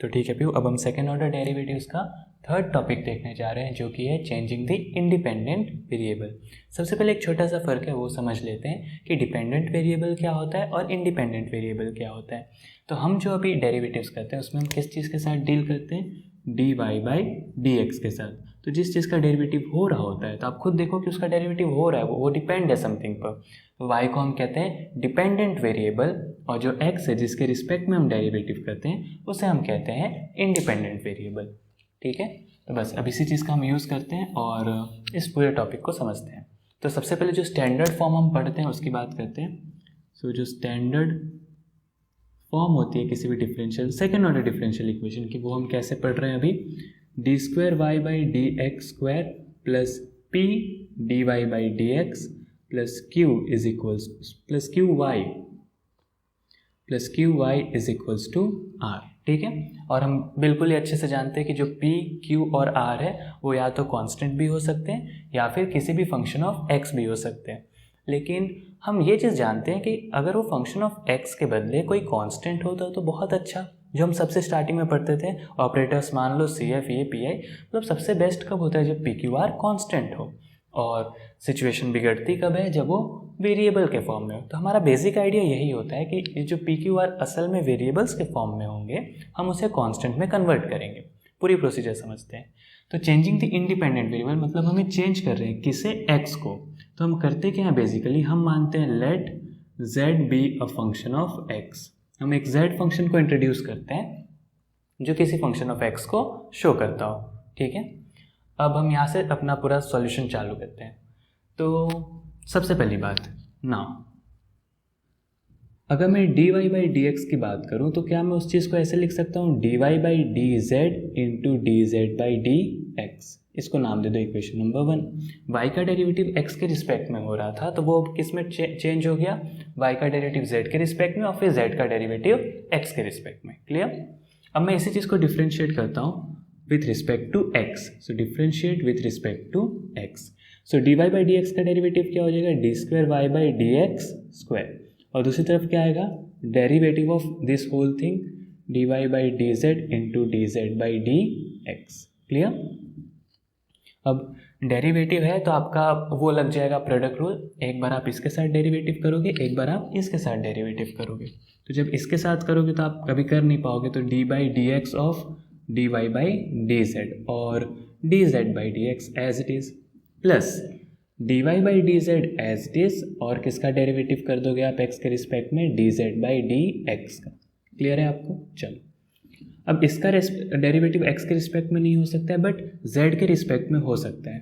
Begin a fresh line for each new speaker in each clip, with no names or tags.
तो ठीक है प्यू, अब हम सेकेंड ऑर्डर डेरिवेटिव्स का थर्ड टॉपिक देखने जा रहे हैं, जो कि है चेंजिंग द इंडिपेंडेंट वेरिएबल। सबसे पहले एक छोटा सा फ़र्क है वो समझ लेते हैं कि डिपेंडेंट वेरिएबल क्या होता है और इंडिपेंडेंट वेरिएबल क्या होता है। तो हम जो अभी डेरिवेटिव्स करते हैं उसमें हम किस चीज़ के साथ डील करते हैं, dy बाई डी एक्स के साथ। तो जिस चीज़ का डेरिवेटिव हो रहा होता है तो आप खुद देखो कि उसका डेरिवेटिव हो रहा है, वो डिपेंड है समथिंग पर। तो y को हम कहते हैं डिपेंडेंट वेरिएबल, और जो x है जिसके रिस्पेक्ट में हम डेरिवेटिव करते हैं उसे हम कहते हैं इंडिपेंडेंट वेरिएबल। ठीक है, तो बस अब इसी चीज़ का हम यूज़ करते हैं और इस पूरे टॉपिक को समझते हैं। तो सबसे पहले जो स्टैंडर्ड फॉर्म हम पढ़ते हैं उसकी बात करते हैं। सो जो स्टैंडर्ड फॉर्म होती है किसी भी differential second order differential equation की, वो हम कैसे पढ़ रहे हैं अभी, d square Y by D x square plus P d Y by D x plus q is equals plus q y is equals to r. ठीक है, और हम बिल्कुल ही अच्छे से जानते हैं कि जो पी क्यू और आर है वो या तो कांस्टेंट भी हो सकते हैं या फिर किसी भी फंक्शन ऑफ एक्स भी हो सकते हैं। लेकिन हम ये चीज़ जानते हैं कि अगर वो फंक्शन ऑफ एक्स के बदले कोई कांस्टेंट होता तो बहुत अच्छा, जो हम सबसे स्टार्टिंग में पढ़ते थे ऑपरेटर्स, मान लो C F A P I, मतलब सबसे बेस्ट कब होता है, जब पी क्यू आर कॉन्स्टेंट हो। और सिचुएशन बिगड़ती कब है, जब वो वेरिएबल के फॉर्म में हो। तो हमारा बेसिक आइडिया यही होता है कि ये जो पी क्यू आर असल में वेरिएबल्स के फॉर्म में होंगे, हम उसे कांस्टेंट में कन्वर्ट करेंगे। पूरी प्रोसीजर समझते हैं। तो चेंजिंग द इंडिपेंडेंट वेरिएबल मतलब हमें चेंज कर रहे हैं किसे, एक्स को। तो हम करते क्या है, बेसिकली हम मानते हैं let z be a function of x। हम एक z फंक्शन को इंट्रोड्यूस करते हैं जो किसी फंक्शन ऑफ x को शो करता हो। ठीक है, अब हम यहाँ से अपना पूरा सॉल्यूशन चालू करते हैं। तो सबसे पहली बात, नाउ अगर मैं d Y by D x की बात करूँ तो क्या मैं उस चीज़ को ऐसे लिख सकता हूँ, d Y by D Z into D Z by D x. इसको नाम दे दो इक्वेशन नंबर 1। y का डेरिवेटिव x के रिस्पेक्ट में हो रहा था तो वो किस में चेंज हो गया, y का डेरिवेटिव z के रिस्पेक्ट में और फिर z का डेरिवेटिव x के रिस्पेक्ट में। क्लियर। अब मैं इसी चीज़ को डिफ्रेंशिएट करता हूँ with respect to x। So differentiate with respect to x। So d Y by D x का डेरिवेटिव क्या हो जाएगा, d square Y by D x square, और दूसरी तरफ क्या आएगा, derivative of this whole thing d Y by D Z into D Z by D x. Clear. अब डेरिवेटिव है तो आपका वो लग जाएगा प्रोडक्ट रूल, एक बार आप इसके साथ डेरिवेटिव करोगे, एक बार आप इसके साथ डेरिवेटिव करोगे। तो जब इसके साथ करोगे तो आप कभी कर नहीं पाओगे, तो d by D x of d Y by D z और D Z by D x as it is, plus D Y by D z as it is, और किसका डेरिवेटिव कर दोगे आप एक्स के रिस्पेक्ट में, D Z by D x का। Clear है आपको। चलो, अब इसका डेरिवेटिव x के रिस्पेक्ट में नहीं हो सकता है बट z के रिस्पेक्ट में हो सकता है।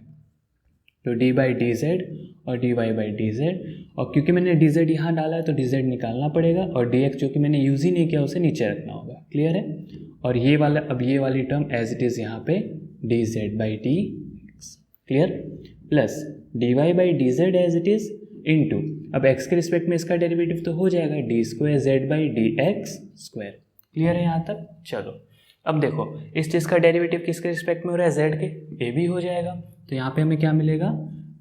तो d बाई डी जेड और dy बाई डी जेड, और क्योंकि मैंने dz यहाँ डाला है तो dz निकालना पड़ेगा और dx जो कि मैंने यूज़ ही नहीं किया उसे नीचे रखना होगा। क्लियर है। और ये वाला, अब ये वाली टर्म एज इट इज़ यहाँ पे dz by D x. Clear. Plus dy by D z as it is into, अब x के रिस्पेक्ट में इसका डेरिवेटिव तो हो जाएगा d square Z by D x square. Clear है यहाँ तक। चलो, अब देखो इस चीज़ का डेरिवेटिव किसके रिस्पेक्ट में हो रहा है, z के, ये भी हो जाएगा। तो यहाँ पे हमें क्या मिलेगा,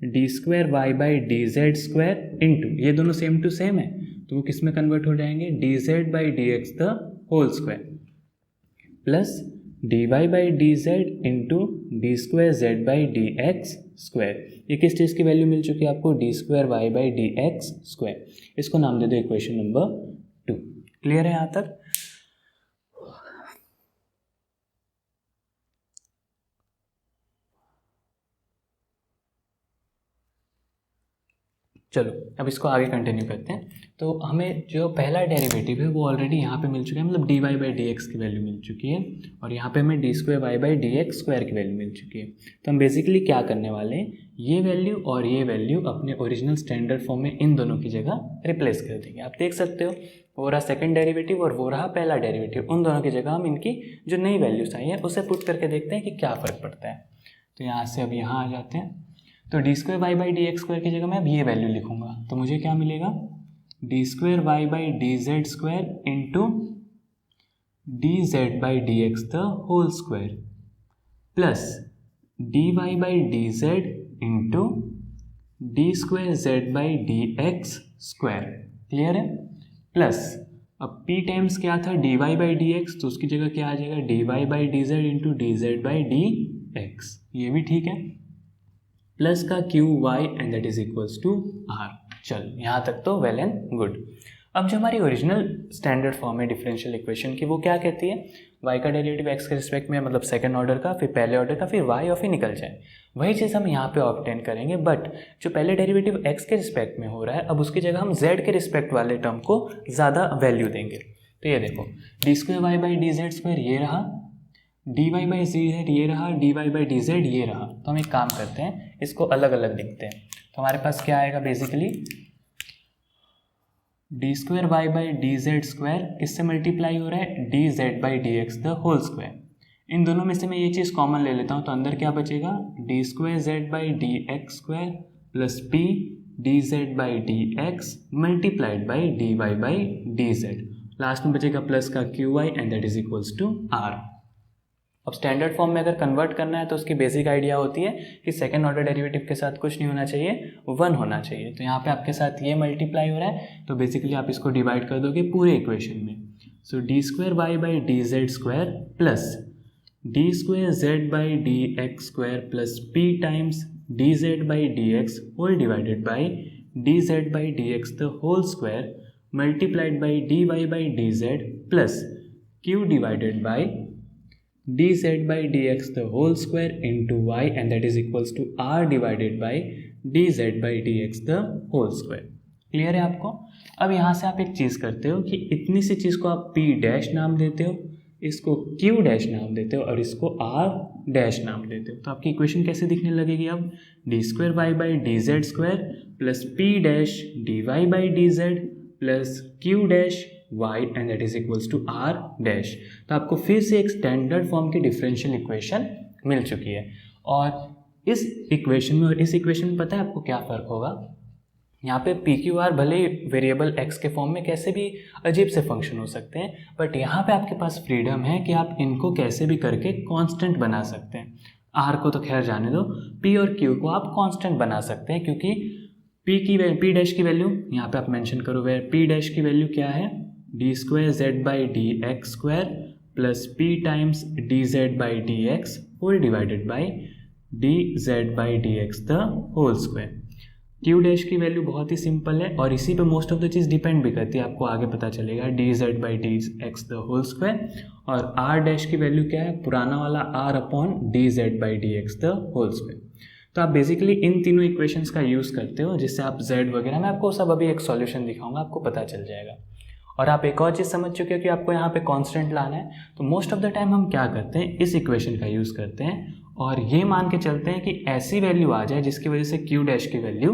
D square Y by D Z square into, ये दोनों सेम टू सेम है तो वो किस में कन्वर्ट हो जाएंगे, d Z by D x the whole square, plus D Y by D Z into D square Z by D x square. ये किस चीज़ की वैल्यू मिल चुकी है आपको, d square Y by D x square. इसको नाम दे दो इक्वेशन नंबर 2। क्लियर है यहाँ तक। चलो, अब इसको आगे कंटिन्यू करते हैं। तो हमें जो पहला डेरिवेटिव है वो ऑलरेडी यहाँ पे मिल चुका है, मतलब D Y by D x की वैल्यू मिल चुकी है, और यहाँ पे हमें D square Y by D x square की वैल्यू मिल चुकी है। तो हम बेसिकली क्या करने वाले हैं, ये वैल्यू और ये वैल्यू अपने ओरिजिनल स्टैंडर्ड फॉर्म में इन दोनों की जगह रिप्लेस कर देंगे। आप देख सकते हो वो रहा सेकेंड डेरिवेटिव और वो रहा पहला डेरिवेटिव, उन दोनों की जगह हम इनकी जो नई वैल्यूज आई है उसे पुट करके देखते हैं कि क्या फ़र्क पड़ता है। तो यहाँ से अब यहाँ आ जाते हैं। तो D square Y by D x square की जगह मैं अब ये वैल्यू लिखूंगा, तो मुझे क्या मिलेगा, D square Y by D Z square into D Z by D x the whole square, plus D Y by D Z into D square Z by D x square. Clear है। Plus अब p times क्या था, dy by D x, तो उसकी जगह क्या आ जाएगा, dy by D Z into D Z by D X, ये भी ठीक है, प्लस का Q Y and that is equals to R. चल यहाँ तक तो वेल एंड गुड। अब जो हमारी ओरिजिनल स्टैंडर्ड फॉर्म है डिफरेंशियल इक्वेशन की, वो क्या कहती है, y का डेरिवेटिव x के रिस्पेक्ट में, मतलब सेकंड ऑर्डर का, फिर पहले ऑर्डर का, फिर y और फिर निकल जाए। वही चीज़ हम यहाँ पे ऑब्टेन करेंगे, बट जो पहले डेरिवेटिव x के रिस्पेक्ट में हो रहा है, अब उसकी जगह हम z के रिस्पेक्ट वाले टर्म को ज़्यादा वैल्यू देंगे। तो ये देखो, D square Y by D Z square ये रहा, D Y by D Z ये रहा, D Y by D Z ये रहा। तो हम एक काम करते हैं, इसको अलग अलग लिखते हैं। तो हमारे पास क्या आएगा basically, d square Y by D Z square किससे मल्टीप्लाई हो रहा है, d Z by D x the whole square. इन दोनों में से मैं ये चीज़ कॉमन ले लेता हूँ, तो अंदर क्या बचेगा, D square Z by D x square plus P D Z by D X multiplied by D Y by D Z. Last में बचेगा प्लस का Q Y and that is equals to R. अब standard form में अगर convert करना है तो उसकी बेसिक आइडिया होती है कि सेकंड ऑर्डर डेरिवेटिव के साथ कुछ नहीं होना चाहिए, 1 होना चाहिए। तो यहाँ पे आपके साथ ये मल्टीप्लाई हो रहा है, तो बेसिकली आप इसको डिवाइड कर दोगे पूरे इक्वेशन में। So d square Y by D Z square plus d square Z by D x square plus P times D Z by D x whole divided by D Z by D x the whole square multiplied by D Y by D Z plus q divided by dz by dx the whole square into y and that is equals to r divided by dz by dx the whole square। Clear है आपको। अब यहाँ से आप एक चीज़ करते हो कि इतनी सी चीज़ को आप p डैश नाम देते हो, इसको q डैश नाम देते हो और इसको r डैश नाम देते हो। तो आपकी इक्वेशन कैसे दिखने लगेगी अब, D square Y by D Z square plus P dash D Y by D Z plus Q dash y and that is equals to r dash. तो आपको फिर से एक स्टैंडर्ड फॉर्म की डिफरेंशियल इक्वेशन मिल चुकी है। और इस इक्वेशन में और इस इक्वेशन में पता है आपको क्या फ़र्क होगा, यहाँ पे पी क्यू आर भले वेरिएबल x के फॉर्म में कैसे भी अजीब से फंक्शन हो सकते हैं, बट यहाँ पे आपके पास फ्रीडम है कि आप इनको कैसे भी करके कांस्टेंट बना सकते हैं। r को तो खैर जाने दो, p और q को आप कांस्टेंट बना सकते हैं, क्योंकि p डैश की वैल्यू यहाँ पे आप मेंशन करो, वे p डैश की वैल्यू क्या है, D square Z by D x square plus P times D Z by D x whole divided by D Z by D x the whole square. Q dash की value बहुत ही simple है और इसी पे most of the चीज़ depend भी करती है, आपको आगे पता चलेगा, D Z by D x the whole square. और आर डैश की वैल्यू क्या है, पुराना वाला R upon D Z by D x the whole square. तो आप बेसिकली इन तीनों इक्वेशंस का यूज़ करते हो, जिससे आप जेड वगैरह, मैं आपको सब अभी एक सॉल्यूशन दिखाऊंगा, आपको पता चल जाएगा। और आप एक और चीज़ समझ चुके हो कि आपको यहाँ पे कांस्टेंट लाना है, तो मोस्ट ऑफ द टाइम हम क्या करते हैं, इस इक्वेशन का यूज़ करते हैं और ये मान के चलते हैं कि ऐसी वैल्यू आ जाए जिसकी वजह से क्यू डैश की वैल्यू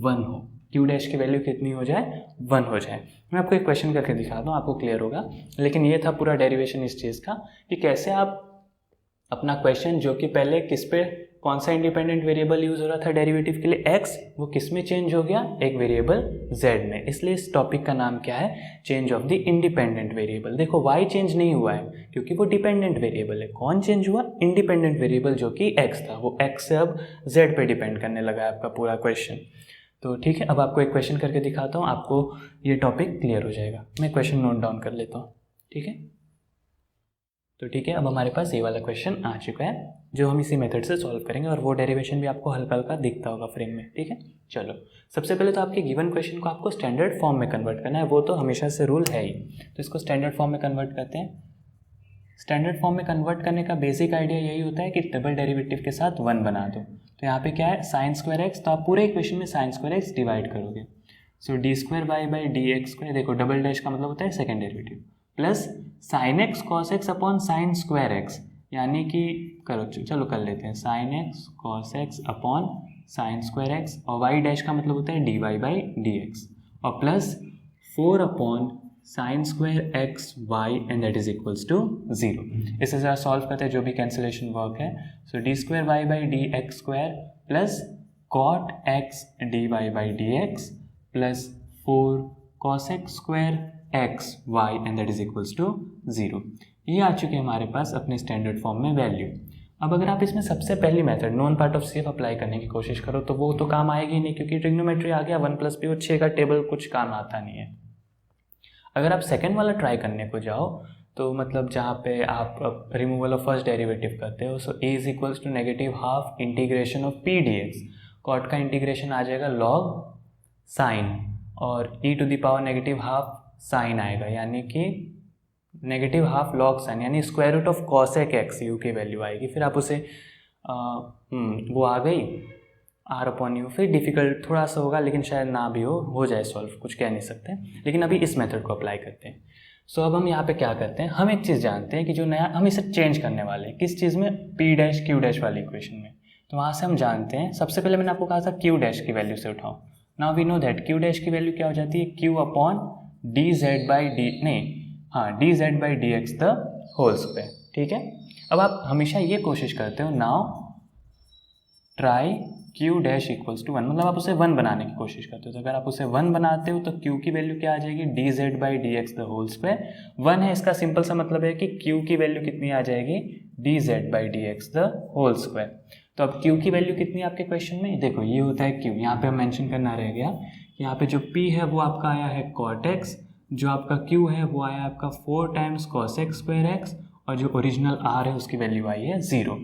1 हो, क्यू डैश की वैल्यू कितनी हो जाए, 1 हो जाए। मैं आपको एक क्वेश्चन करके दिखाता हूँ, आपको क्लियर होगा। लेकिन ये था पूरा डेरिवेशन इस चीज़ का कि कैसे आप अपना क्वेश्चन, जो कि पहले किस पे, कौन सा इंडिपेंडेंट वेरिएबल यूज़ हो रहा था डेरिवेटिव के लिए, x, वो किस में चेंज हो गया, एक वेरिएबल z में। इसलिए इस टॉपिक का नाम क्या है, change of the independent variable. देखो y चेंज नहीं हुआ है क्योंकि वो डिपेंडेंट वेरिएबल है। कौन चेंज हुआ, इंडिपेंडेंट वेरिएबल जो कि x था, वो x से अब z पे डिपेंड करने लगा है आपका पूरा क्वेश्चन। तो ठीक है, अब आपको एक क्वेश्चन करके दिखाता हूँ, आपको ये टॉपिक क्लियर हो जाएगा। मैं क्वेश्चन नोट डाउन कर लेता हूँ, ठीक है। तो ठीक है, अब हमारे पास ये वाला क्वेश्चन आ चुका है जो हम इसी मेथड से सॉल्व करेंगे, और वो डेरिवेशन भी आपको हल्का हल्का दिखता होगा फ्रेम में, ठीक है। चलो, सबसे पहले तो आपके गिवन क्वेश्चन को आपको स्टैंडर्ड फॉर्म में कन्वर्ट करना है, वो तो हमेशा से रूल है ही। तो इसको स्टैंडर्ड फॉर्म में कन्वर्ट करते हैं। स्टैंडर्ड फॉर्म में कन्वर्ट करने का बेसिक आइडिया यही होता है कि डबल डेरिवेटिव के साथ 1 बना दो। तो यहाँ पे क्या है, साइन स्क्वायर एक्स, तो आप पूरे इक्वेशन में साइन स्क्वायर एक्स डिवाइड करोगे। So d square Y by D x square, देखो डबल डैश का मतलब होता है second derivative, plus sine x cos x upon sine square x, यानी कि करो, चलो कर लेते हैं, sine x cos x upon sine square x, और वाई डैश का मतलब होता है d Y by D x, और plus 4 upon sine square x y and that is equals to 0। इसे ज़रा सॉल्व करते हैं, जो भी कैंसिलेशन वर्क है। So d square Y by D x square plus cot x d Y by D x plus 4 cos x square x y and that is equals to 0। ये आ चुके हैं हमारे पास अपने स्टैंडर्ड फॉर्म में value. अब अगर आप इसमें सबसे पहली method non part of CF apply करने की कोशिश करो तो वो तो काम आएगी नहीं, क्योंकि ट्रिग्नोमेट्री आ गया 1 + b और 6 का टेबल कुछ काम आता नहीं है। अगर आप सेकेंड वाला ट्राई करने को जाओ तो मतलब जहाँ पे आप रिमूवल ऑफ फर्स्ट डेरिवेटिव करते हो, so a is equals to negative half integration of p d x, cot का इंटीग्रेशन आ जाएगा लॉग साइन और e to the power negative half sine आएगा, यानी कि नेगेटिव हाफ लॉग साइन, यानी square root of cosec x u की value आएगी। फिर आप उसे वो आ गई आर अपॉन यू, फिर डिफिकल्ट थोड़ा सा होगा लेकिन शायद ना भी हो जाए सॉल्व, कुछ कह नहीं सकते। लेकिन अभी इस मेथड को अप्लाई करते हैं। सो अब हम यहाँ पे क्या करते हैं, हम एक चीज़ जानते हैं कि जो नया हम इसे चेंज करने वाले हैं, किस चीज़ में, पी डैश क्यू डैश वाली इक्वेशन में। तो वहाँ से हम जानते हैं, सबसे पहले मैंने आपको कहा था क्यू डैश की वैल्यू से उठाओ। Now we know that Q dash की वैल्यू क्या हो जाती है, Q upon D Z by D, नहीं हाँ, D Z by D x the whole square. ठीक है, अब आप हमेशा ये कोशिश करते हो, now try Q dash equals to 1, मतलब आप उसे 1 बनाने की कोशिश करते हो। तो अगर आप उसे 1 बनाते हो तो क्यू की वैल्यू क्या आ जाएगी, D Z by D x the whole square. 1 है, इसका सिंपल सा मतलब है कि क्यू की वैल्यू कितनी आ जाएगी, D Z by D x the whole square. तो अब क्यू की वैल्यू कितनी है आपके क्वेश्चन में, देखो ये होता है क्यू, यहाँ पे हम मेंशन करना रह गया, यहाँ पे जो पी है वो आपका आया है कॉट एक्स, जो आपका क्यू है वो आया आपका 4 times cos x square x, और जो ओरिजिनल आर है उसकी वैल्यू आई है 0।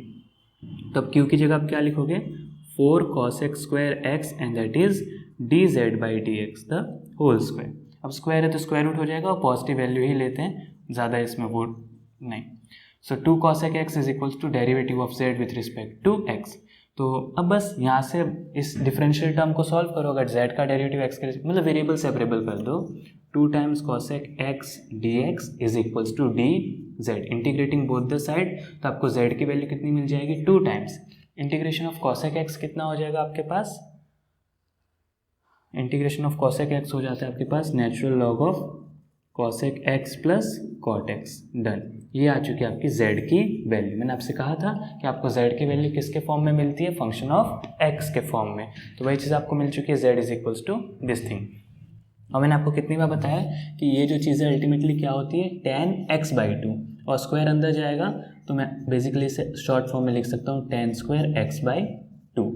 तब क्यू की जगह आप क्या लिखोगे, 4 cos x square X and that is D Z by D x the whole square. अब स्क्वायर है तो स्क्वायर रूट हो जाएगा और पॉजिटिव वैल्यू ही लेते हैं, ज़्यादा इसमें वो नहीं। So 2 cos x is equals to derivative of z with respect to x। तो अब बस यहाँ से इस डिफरेंशियल टर्म को सॉल्व करो। अगर z का डेरिवेटिव x के मतलब वेरिएबल सेपरेबल कर दो, 2 times cosec x dx is equals to d z, integrating both the side, तो आपको z की वैल्यू कितनी मिल जाएगी, 2 times integration of cosec x कितना हो जाएगा आपके पास, इंटीग्रेशन ऑफ cosec x हो जाता है आपके पास natural log of cosec x plus cot x, done. ये आ चुकी है आपकी z की वैल्यू। मैंने आपसे कहा था कि आपको z की वैल्यू किसके फॉर्म में मिलती है, फंक्शन ऑफ x के फॉर्म में, तो वही चीज़ आपको मिल चुकी है, z is equals to this thing. और मैंने आपको कितनी बार बताया कि ये जो चीज़ें अल्टीमेटली क्या होती है, tan x बाई 2, और स्क्वायर अंदर जाएगा तो मैं बेसिकली इसे शॉर्ट फॉर्म में लिख सकता हूँ tan स्क्वायर x बाई 2।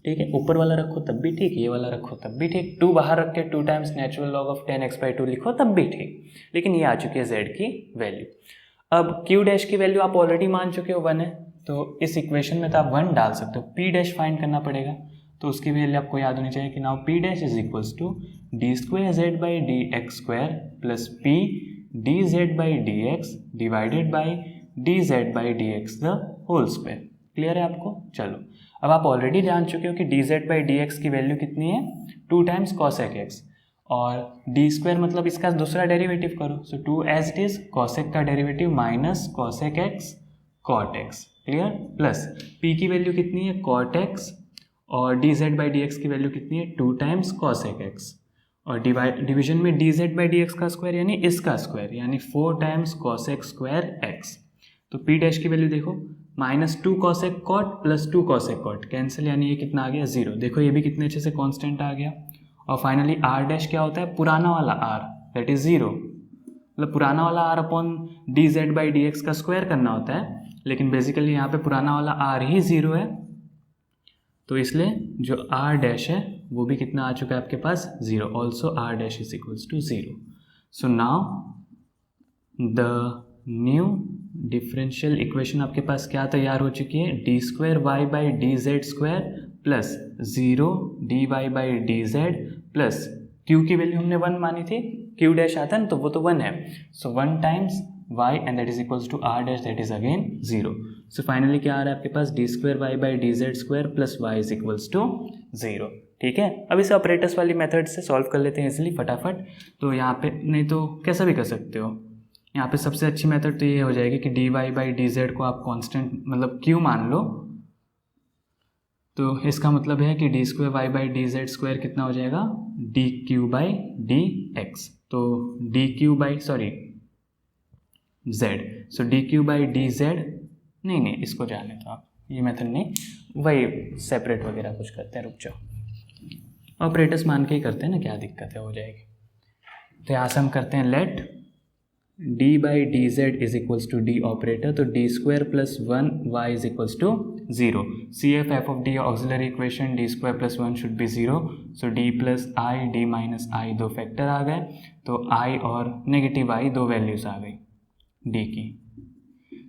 ठीक है, ऊपर वाला रखो तब भी ठीक, ये वाला रखो तब भी ठीक, 2 बाहर रख के 2 times natural log of tan x by 2 लिखो तब भी ठीक, लेकिन ये आ चुकी है z की वैल्यू। अब q डैश की वैल्यू आप ऑलरेडी मान चुके हो 1 है, तो इस इक्वेशन में तो आप 1 डाल सकते हो, p डैश फाइंड करना पड़ेगा, तो उसकी वैल्यू आपको याद होनी चाहिए कि now p dash is equals to D square Z by D x square plus p D Z by D X divided by D Z by D x the whole square. Clear है आपको? चलो, अब आप already जान चुके हो कि D Z by D x की वैल्यू कितनी है, 2 टाइम्स कॉसेक एक्स, और डी स्क्वायर मतलब इसका दूसरा डेरिवेटिव करो, so 2 as it is cosec का derivative minus cosec X cot X, clear, plus p की वैल्यू कितनी है कॉट एक्स, और D Z by D x की वैल्यू कितनी है 2 टाइम्स कॉसेक एक्स, और डिवीजन में D Z by D x का स्क्वायर यानी इसका स्क्वायर यानी 4 टाइम्स कॉसेक स्क्वायर एक्स। तो p डैश की वैल्यू देखो minus 2 cosec cot plus 2 cosec cot, cancel, यानी ये कितना आ गया 0। देखो ये भी कितने अच्छे से कांस्टेंट आ गया। और फाइनली r डैश क्या होता है, पुराना वाला r दैट इज 0, मतलब पुराना वाला r upon D Z by D x का स्क्वायर करना होता है, लेकिन बेसिकली यहाँ पे पुराना वाला r ही 0 है, तो इसलिए जो r डैश है वो भी कितना आ चुका है आपके पास 0, also r dash is equals to 0। So now the new differential equation आपके पास क्या तैयार हो चुकी है, D square Y by D Z square plus 0 D Y by D Z plus Q की वैल्यू हमने 1 मानी थी, क्यू डैश आता है ना तो वो तो 1 है, सो 1 times y and that is equals to r dash that is again 0। So finally क्या आ रहा है आपके पास, d square Y by D Z square plus y is equals to 0। ठीक है, अब इसे ऑपरेटर्स वाली मेथड से सॉल्व कर लेते हैं इसलिए फटाफट। तो यहाँ पे नहीं तो कैसा भी कर सकते हो, यहाँ पे सबसे अच्छी मेथड तो ये हो जाएगी कि D Y by D Z को आप कांस्टेंट मतलब क्यू मान लो, तो इसका मतलब है कि d square Y by D Z square कितना हो जाएगा, d q by D x, तो d q by sorry z, so d q by D z, नहीं इसको जाने तो आप, ये मेथड नहीं, वही सेपरेट वगैरह कुछ करते हैं, रुक जाओ, ऑपरेटर्स मान के ही करते हैं ना, क्या दिक्कत है, हो जाएगी। तो यहाँ से हम करते हैं let d by D z is equals to d operator, तो D square plus 1 y is equals to 0. C F of the auxiliary equation d square plus 1 should be 0. So d plus i d minus i दो factor आ गए, तो आई और negative आई दो values आ गई D की.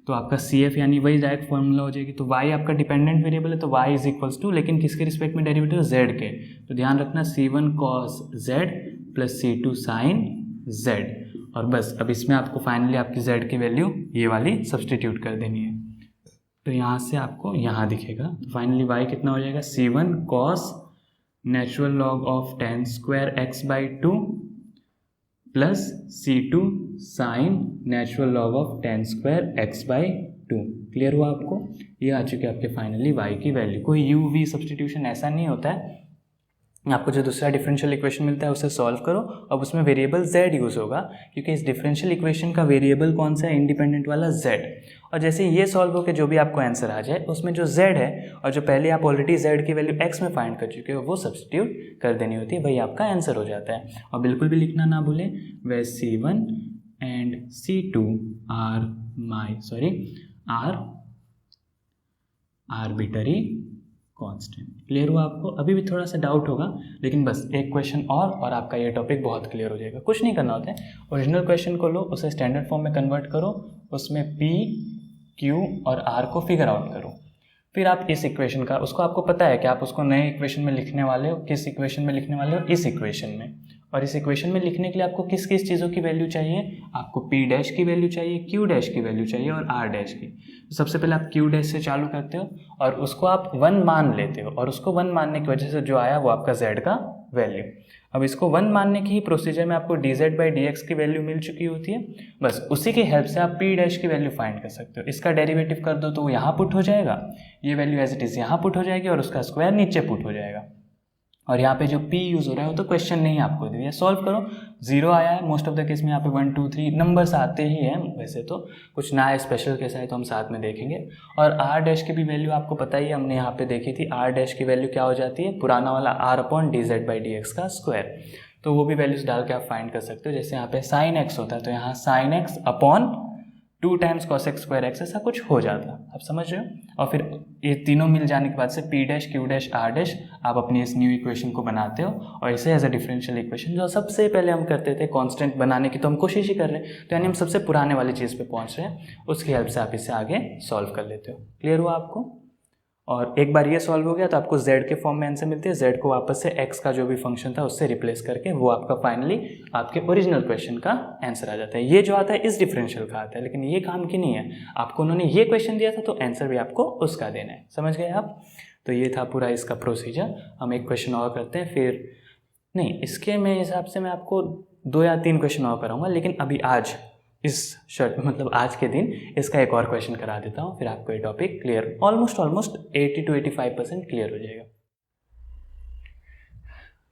तो आपका सी एफ यानी वही डायरेक्ट फॉर्मूला हो जाएगी. तो वाई आपका डिपेंडेंट वेरिएबल है, तो वाई इज इक्वल्स टू, लेकिन किसके रिस्पेक्ट में डेरिवेटिव, जेड के. तो ध्यान रखना C1 cos Z plus C2 sine Z. और बस अब इसमें आपको फाइनली आपकी z की वैल्यू ये वाली सब्सटीट्यूट कर देनी है. तो यहाँ से आपको यहाँ दिखेगा. तो फाइनली y कितना हो जाएगा, C1 cos natural log of tan square x by 2 plus C2 sine natural log of tan square x by 2. Clear हुआ आपको. ये आ चुके आपके फाइनली y की वैल्यू. कोई u v सब्सटीट्यूशन ऐसा नहीं होता है. आपको जो दूसरा डिफरेंशियल इक्वेशन मिलता है उसे सॉल्व करो, अब उसमें वेरिएबल z यूज़ होगा, क्योंकि इस डिफरेंशियल इक्वेशन का वेरिएबल कौन सा है, इंडिपेंडेंट वाला z. और जैसे ये सॉल्व होकर जो भी आपको आंसर आ जाए उसमें जो z है और जो पहले आप ऑलरेडी z की वैल्यू x में फाइंड कर चुके हो वो सब्स्टिट्यूट कर देनी होती है, वही आपका आंसर हो जाता है. और बिल्कुल भी लिखना ना भूलें, where C1 and C2 are arbitrary constant. Clear हुआ आपको. अभी भी थोड़ा सा डाउट होगा, लेकिन बस एक क्वेश्चन और आपका ये टॉपिक बहुत क्लियर हो जाएगा. कुछ नहीं करना होता है, ओरिजिनल क्वेश्चन को लो, उसे स्टैंडर्ड फॉर्म में कन्वर्ट करो, उसमें P, Q और R को फिगर आउट करो. फिर आप इस इक्वेशन का, उसको आपको पता है कि आप उसको नए इक्वेशन में लिखने वाले हो. किस इक्वेशन में लिखने वाले हो, इस इक्वेशन में. और इस इक्वेशन में लिखने के लिए आपको किस किस चीज़ों की वैल्यू चाहिए, आपको P डैश की वैल्यू चाहिए, Q डैश की वैल्यू चाहिए और R डैश की. तो सबसे पहले आप Q डैश से चालू करते हो और उसको आप 1 मान लेते हो, और उसको 1 मानने की वजह से जो आया वो आपका Z का वैल्यू. अब इसको 1 मानने की ही प्रोसीजर में आपको dz बाई dx की वैल्यू मिल चुकी होती है. बस उसी की हेल्प से आप P डैश की वैल्यू फाइंड कर सकते हो. इसका डेरिवेटिव कर दो तो वो यहाँ पुट हो जाएगा, ये वैल्यू एज इट इज़ यहाँ पुट हो जाएगी और उसका स्क्वायर नीचे पुट हो जाएगा. और यहाँ पे जो P यूज़ हो रहा है वो तो क्वेश्चन नहीं आपको दे दिया, सॉल्व करो. 0 आया है, मोस्ट ऑफ द केस में यहाँ पे 1 2 3 नंबर्स आते ही हैं. वैसे तो कुछ ना है स्पेशल केस है तो हम साथ में देखेंगे. और R डैश की भी वैल्यू आपको पता ही है, हमने यहाँ पे देखी थी. R डैश की वैल्यू क्या हो जाती है, पुराना वाला R upon dz by dx का स्क्वायर. तो वो भी वैल्यूज डाल के आप फाइंड कर सकते हो. जैसे यहाँ पे साइन x होता है तो यहाँ sine x upon 2 times cos x square X, ऐसा कुछ हो जाता. आप समझ रहे हो. और फिर ये तीनों मिल जाने के बाद से P dash Q dash R dash आप अपनी इस न्यू इक्वेशन को बनाते हो, और इसे एज अ डिफरेंशियल इक्वेशन जो सबसे पहले हम करते थे कांस्टेंट बनाने की, तो हम कोशिश ही कर रहे हैं. तो यानी हम सबसे पुराने वाली चीज़ पे पहुंच रहे हैं, उसकी हेल्प से आप इसे आगे सॉल्व कर लेते हो. क्लियर हुआ आपको. और एक बार ये सॉल्व हो गया तो आपको z के फॉर्म में आंसर मिलती है. z को वापस से x का जो भी फंक्शन था उससे रिप्लेस करके वो आपका फाइनली आपके ओरिजिनल क्वेश्चन का आंसर आ जाता है. ये जो आता है इस डिफरेंशियल का आता है, लेकिन ये काम की नहीं है. आपको उन्होंने ये क्वेश्चन दिया था तो आंसर भी आपको उसका देना है. समझ गए आप. तो ये था पूरा इसका प्रोसीजर. हम एक क्वेश्चन और करते हैं, फिर नहीं इसके मेरे हिसाब से मैं आपको 2 या 3 क्वेश्चन और कराऊंगा, लेकिन अभी आज इस शर्ट में मतलब आज के दिन इसका एक और क्वेश्चन करा देता हूँ, फिर आपको ये topic clear almost 80 to 85% clear हो जाएगा.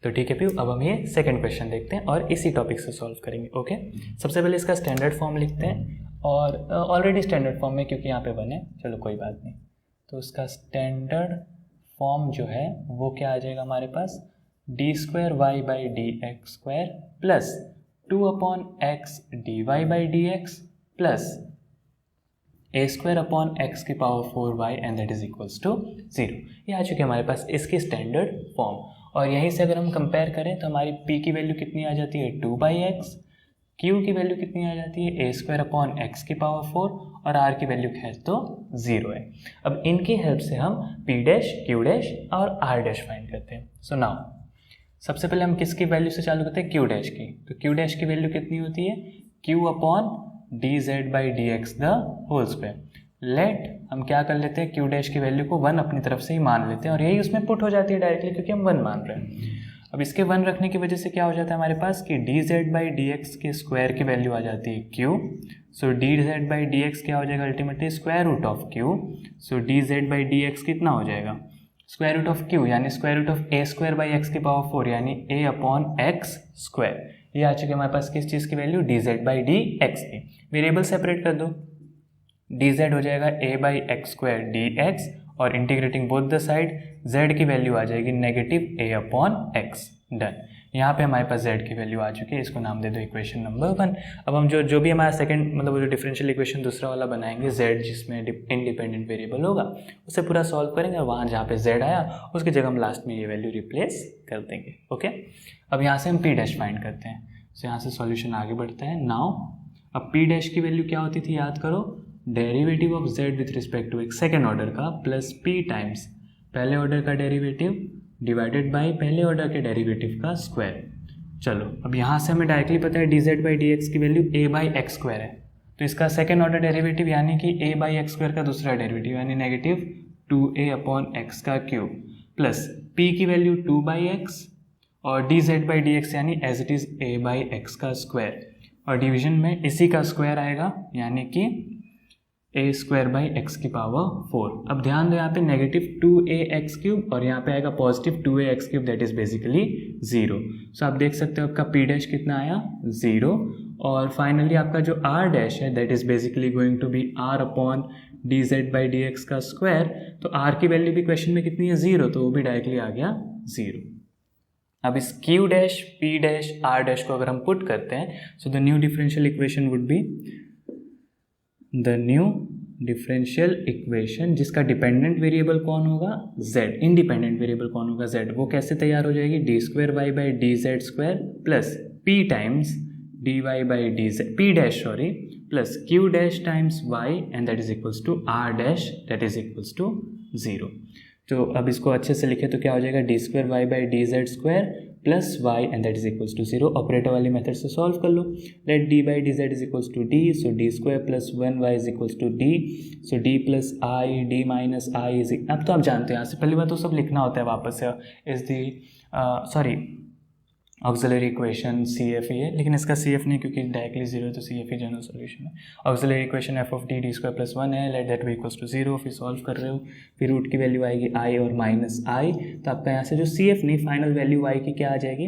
तो ठीक है प्यू, अब हम ये सेकंड क्वेश्चन देखते हैं और इसी टॉपिक से सॉल्व करेंगे. ओके, सबसे पहले इसका स्टैंडर्ड फॉर्म लिखते हैं, और ऑलरेडी स्टैंडर्ड फॉर्म में क्योंकि यहाँ पे 1 है, चलो कोई बात नहीं. तो उसका स्टैंडर्ड फॉर्म जो है वो क्या आ जाएगा हमारे पास, d square Y by D x square plus 2 upon x d Y by D x plus a square upon x की power 4y and that is equals to 0. ये आ चुके हमारे पास इसकी स्टैंडर्ड फॉर्म. और यहीं से अगर हम कंपेयर करें तो हमारी p की वैल्यू कितनी आ जाती है 2/x, q की वैल्यू कितनी आ जाती है ए स्क्वायर अपॉन एक्स की पावर 4, और r की वैल्यू है तो 0 है. अब इनकी हेल्प से हम p डैश q डैश और r डैश फाइंड करते हैं. सो नाउ सबसे पहले हम किसकी वैल्यू से चालू करते हैं, q डैश की. तो q डैश की वैल्यू कितनी होती है, q upon dz by D x the whole square. Let हम क्या कर लेते हैं, q डैश की वैल्यू को 1 अपनी तरफ से ही मान लेते हैं, और यही उसमें पुट हो जाती है डायरेक्टली क्योंकि हम 1 मान रहे हैं. अब इसके 1 रखने की वजह से क्या हो जाता है हमारे पास कि dz बाई डी एक्स के स्क्वायर की वैल्यू आ जाती है q. So dz by D X क्या हो जाएगा ultimately square root of q. So dz by D X कितना हो जाएगा, स्क्वायर रूट ऑफ q यानी square root of A square by X की पावर 4 यानी a अपॉन एक्स स्क्वायर. ये आ चुके हमारे पास किस चीज़ की value, dz by D x की. वेरिएबल सेपरेट कर दो, dz हो जाएगा a by x square d x, और integrating both the side z की वैल्यू आ जाएगी negative a upon x. Done. यहाँ पे हमारे पास z की वैल्यू आ चुकी है, इसको नाम दे दो इक्वेशन नंबर 1। अब हम जो भी हमारा सेकंड मतलब वो जो डिफरेंशियल इक्वेशन दूसरा वाला बनाएंगे z जिसमें इंडिपेंडेंट वेरिएबल होगा उसे पूरा सॉल्व करेंगे और वहाँ जहाँ पे z आया उसकी जगह हम लास्ट में ये वैल्यू रिप्लेस कर देंगे। ओके, अब यहाँ से हम p डैश फाइंड करते हैं। तो यहाँ से सॉल्यूशन आगे बढ़ता है। नाउ अब p डैश की वैल्यू क्या होती थी याद करो, derivative of z with respect to x second order का प्लस p टाइम्स पहले ऑर्डर का डेरिवेटिव डिवाइडेड बाय पहले ऑर्डर के डेरिवेटिव का स्क्वायर। चलो अब यहाँ से हमें डायरेक्टली पता है dz बाई डी की value a by x square है, तो इसका सेकेंड ऑर्डर डेरिवेटिव यानी कि a बाई एक्स स्क्वायर का दूसरा डेरिवेटिव यानी नेगेटिव 2a अपॉन एक्स का क्यूब प्लस p की वैल्यू 2 बाई एक्स और dz बाई डी यानी as it is a by X का स्क्वायर और डिवीजन में इसी का स्क्वायर आएगा यानी कि a स्क्वायर बाई एक्स की पावर 4। अब ध्यान दो यहाँ पे नेगेटिव 2a एक्स क्यूब और यहाँ पे आएगा positive 2a x cube that is basically 0। सो आप देख सकते हो आपका p डैश कितना आया 0 और फाइनली आपका जो r डैश है that is basically going to be r upon dz by D x का स्क्वायर। तो r की वैल्यू भी क्वेश्चन में कितनी है 0, तो वो भी डायरेक्टली आ गया 0। अब इस q dash p dash r dash को अगर हम पुट करते हैं so the new differential equation would be the new differential equation जिसका डिपेंडेंट वेरिएबल कौन होगा z, इंडिपेंडेंट वेरिएबल कौन होगा z, वो कैसे तैयार हो जाएगी D square Y by D Z square plus p times D Y by D Z p dash sorry plus q dash times y and that is equals to r dash that is equals to 0। तो अब इसको अच्छे से लिखे तो क्या हो जाएगा d square Y by D Z square plus y and that is equals to 0। Operator वाली मेथड से सॉल्व कर लो। Let d by D z is equals to d, so d square plus 1y is equals to d, so d plus i d minus i is. अब तो आप जानते हैं यहाँ से पहली बार तो सब लिखना होता है वापस से is the sorry auxiliary equation C F ही है, लेकिन इसका सी एफ नहीं क्योंकि डायरेक्टली 0 है तो सी एफ ही जनरल सॉल्यूशन है। Auxiliary equation F of D D square plus 1 है, let that be equals to 0। फिर सॉल्व कर रहे हो, फिर रूट की वैल्यू आएगी आई और माइनस आई, तो आपका यहाँ से जो सी एफ नहीं फाइनल वैल्यू आई की क्या आ जाएगी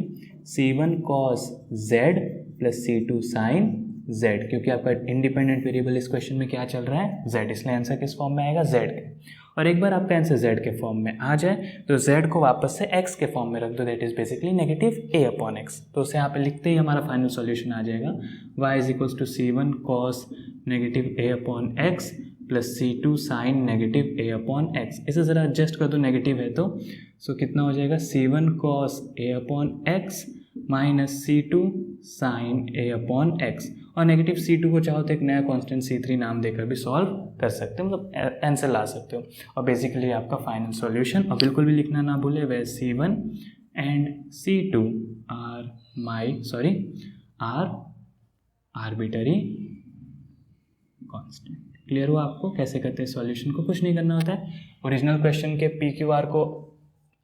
c1 cos z plus c2 sin z, क्योंकि आपका इंडिपेंडेंट वेरिएबल इस क्वेश्चन में क्या चल रहा है z, इसलिए आंसर किस फॉर्म में आएगा z के। और एक बार आपका आंसर z के फॉर्म में आ जाए तो z को वापस से x के फॉर्म में रख दो, that is basically negative a upon x। तो उसे यहाँ पे लिखते ही हमारा फाइनल सॉल्यूशन आ जाएगा y is equals to c1 cos negative a upon x plus c2 sin negative a upon x। इसे ज़रा एडजस्ट कर दो, नेगेटिव है तो सो कितना हो जाएगा c1 cos a upon x minus c2 sin a upon x, और नेगेटिव c2 को चाहो तो एक नया कांस्टेंट c3 नाम देकर भी सॉल्व कर सकते हो, मतलब आंसर ला सकते हो। और बेसिकली आपका फाइनल सॉल्यूशन, और बिल्कुल भी लिखना ना भूले वे c1 and c2 are arbitrary constant. Clear हुआ आपको कैसे करते हैं सॉल्यूशन को? कुछ नहीं करना होता है, ओरिजिनल क्वेश्चन के पी क्यू आर को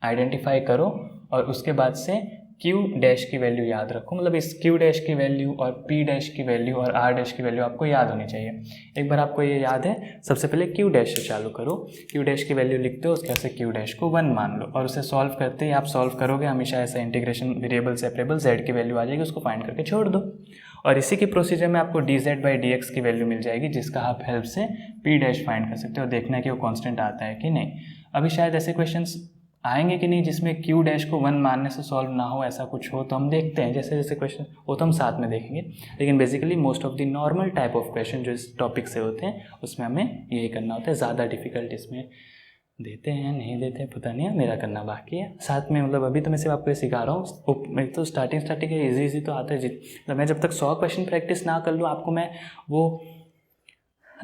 आइडेंटिफाई करो और उसके बाद से क्यू डैश की वैल्यू याद रखो, मतलब इस क्यू डैश की वैल्यू और पी डैश की वैल्यू और आर डैश की वैल्यू आपको याद होनी चाहिए। एक बार आपको ये याद है, सबसे पहले क्यू डैश से चालू करो, क्यू डैश की वैल्यू लिखते हो, उसके बाद से क्यू डैश को 1 मान लो और उसे सॉल्व करते ही आप सॉल्व करोगे हमेशा ऐसा इंटीग्रेशन वेरिएबल सेपरेबल z की वैल्यू आ जाएगी, उसको फाइंड करके छोड़ दो और इसी के प्रोसीजर में आपको dz बाई डी की वैल्यू मिल जाएगी, जिसका आप हेल्प से p डैश फाइंड कर सकते हो, देखना है कि वो कांस्टेंट आता है कि नहीं। अभी शायद ऐसे क्वेश्चंस आएंगे कि नहीं जिसमें क्यू डैश को 1 मानने से सॉल्व ना हो, ऐसा कुछ हो तो हम देखते हैं, जैसे जैसे क्वेश्चन हो तो हम साथ में देखेंगे। लेकिन basically most of the normal type of question जो इस टॉपिक से होते हैं उसमें हमें यही करना होता है। ज़्यादा डिफिकल्ट इसमें देते हैं नहीं देते हैं पता नहीं है, मेरा करना बाकी है साथ में। मतलब अभी तो मैं सिर्फ आपको ये सिखा रहा हूँ, मैं तो स्टार्टिंग है, ईजी तो आता है। मतलब मैं जब तक 100 क्वेश्चन प्रैक्टिस ना कर लूँ आपको मैं वो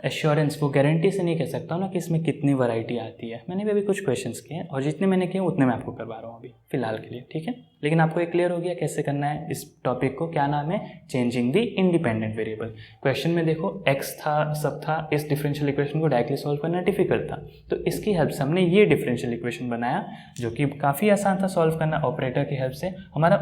एश्योरेंस, वो गारंटी से नहीं कह सकता हूँ ना कि इसमें कितनी वैरायटी आती है। मैंने भी अभी कुछ क्वेश्चंस किए हैं और जितने मैंने किए उतने मैं आपको करवा रहा हूँ अभी फ़िलहाल के लिए, ठीक है। लेकिन आपको ये क्लियर हो गया कैसे करना है इस टॉपिक को, क्या नाम है, changing the independent variable. Question में देखो एक्स था, सब था, इस डिफरेंशियल इक्वेशन को डायरेक्टली सॉल्व करना डिफिकल्ट था, तो इसकी हेल्प से हमने ये डिफरेंशियल इक्वेशन बनाया जो कि काफ़ी आसान था सॉल्व करना ऑपरेटर की हेल्प से। हमारा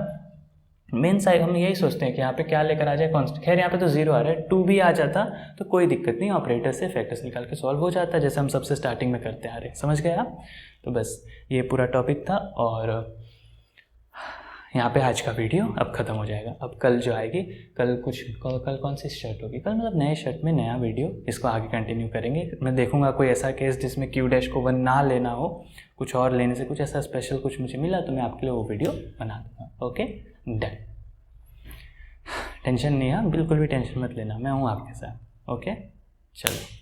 मेन साइड हम यही सोचते हैं कि यहाँ पे क्या लेकर आ जाए कांस्टेंट, खैर यहाँ पे तो 0 आ रहा है, 2 भी आ जाता तो कोई दिक्कत नहीं, ऑपरेटर से फैक्टर्स निकाल के सॉल्व हो जाता जैसे हम सबसे स्टार्टिंग में करते आ रहे। समझ गए आप? तो बस ये पूरा टॉपिक था और यहाँ पे आज का वीडियो अब ख़त्म हो जाएगा। अब कल जो आएगी, कल कौन सी शर्ट होगी, कल मतलब नए शर्ट में नया वीडियो, इसको आगे कंटिन्यू करेंगे। मैं देखूंगा कोई ऐसा केस जिसमें क्यू डैश को 1 ना लेना हो, कुछ और लेने से कुछ ऐसा स्पेशल कुछ मुझे मिला तो मैं आपके लिए वो वीडियो बना दूँगा। Okay done. टेंशन नहीं है, बिल्कुल भी टेंशन मत लेना, मैं हूँ आपके साथ। ओके चलो।